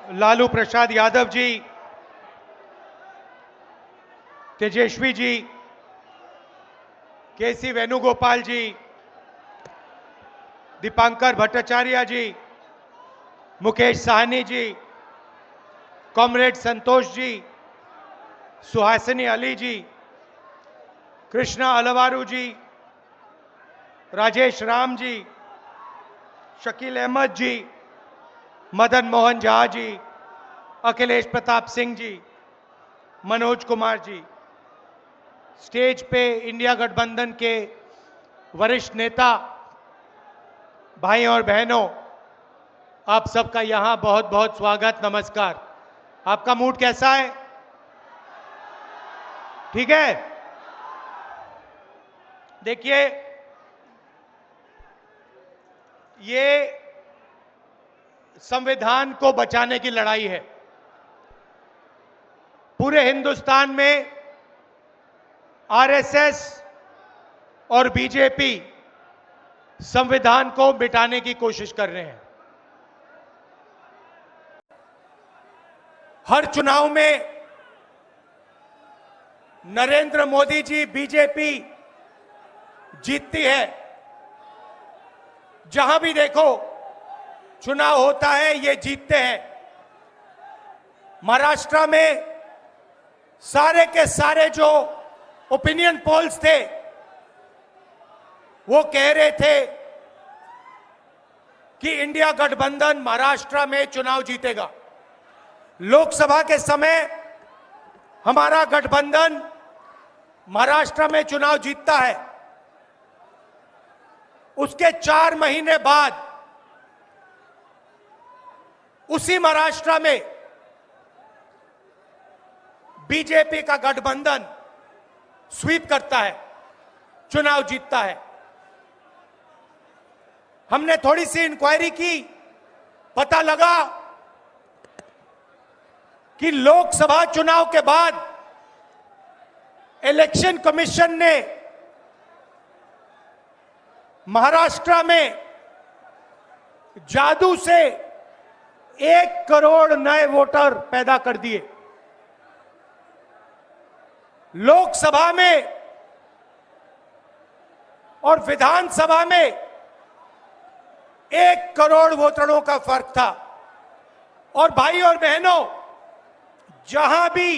लालू प्रसाद यादव जी, तेजस्वी जी, केसी वेणुगोपाल जी, दीपांकर भट्टाचार्य जी, Mukesh Sahni ji, comrade Santosh ji, Suhasini Ali जी, कृष्णा अलवारू जी, राजेश राम जी, शकील अहमद जी, Madan Mohan Jha ji, Akhilesh Pratap Singh ji, Manoj Kumar ji, stage पे India गठबंधन के वरिष्ठ नेता भाई और बहनों, आप सबका यहां बहुत बहुत स्वागत, नमस्कार। आपका मूड कैसा है? ठीक है। देखिए, ये संविधान को बचाने की लड़ाई है। पूरे हिंदुस्तान में आरएसएस और बीजेपी संविधान को मिटाने की कोशिश कर रहे हैं। हर चुनाव में नरेंद्र मोदी जी, बीजेपी जीतती है। जहां भी देखो चुनाव होता है, ये जीतते हैं। महाराष्ट्र में सारे के सारे जो ओपिनियन पोल्स थे, वो कह रहे थे कि इंडिया गठबंधन महाराष्ट्र में चुनाव जीतेगा। लोकसभा के समय हमारा गठबंधन महाराष्ट्र में चुनाव जीतता है। उसके 4 महीने बाद उसी महाराष्ट्र में बीजेपी का गठबंधन स्वीप करता है, चुनाव जीतता है। हमने थोड़ी सी इंक्वायरी की, पता लगा कि लोकसभा चुनाव के बाद इलेक्शन कमीशन ने महाराष्ट्र में जादू से 1 करोड़ नए वोटर पैदा कर दिए। लोकसभा में और विधानसभा में 1 करोड़ वोटरों का फर्क था। और भाई और बहनों, जहां भी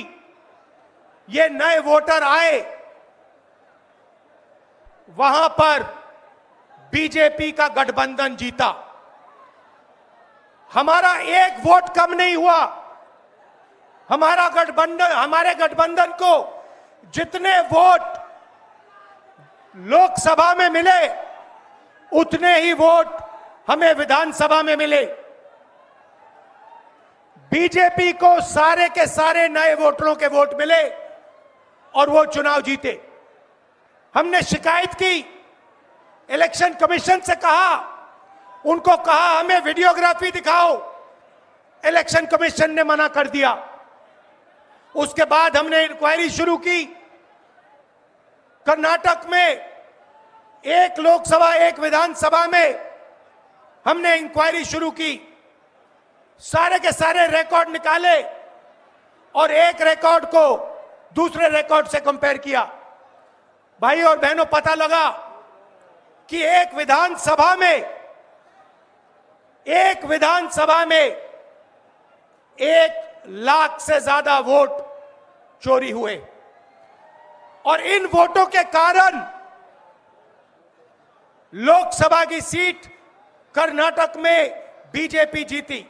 ये नए वोटर आए, वहां पर बीजेपी का गठबंधन जीता। हमारा 1 वोट कम नहीं हुआ। हमारे गठबंधन को जितने वोट लोकसभा में मिले, उतने ही वोट हमें विधानसभा में मिले। बीजेपी को सारे के सारे नए वोटरों के वोट मिले और वो चुनाव जीते। हमने शिकायत की, इलेक्शन कमीशन से कहा, उनको कहा हमें वीडियोग्राफी दिखाओ। इलेक्शन कमीशन ने मना कर दिया। उसके बाद हमने इंक्वायरी शुरू की। कर्नाटक में 1 लोकसभा 1 विधानसभा में हमने इंक्वायरी शुरू की। सारे के सारे रिकॉर्ड निकाले और एक रिकॉर्ड को दूसरे रिकॉर्ड से कंपेयर किया। भाई और बहनों, पता लगा कि एक विधानसभा में 1 लाख से ज्यादा वोट चोरी हुए। और इन वोटों के कारण लोकसभा की सीट कर्नाटक में बीजेपी जीती।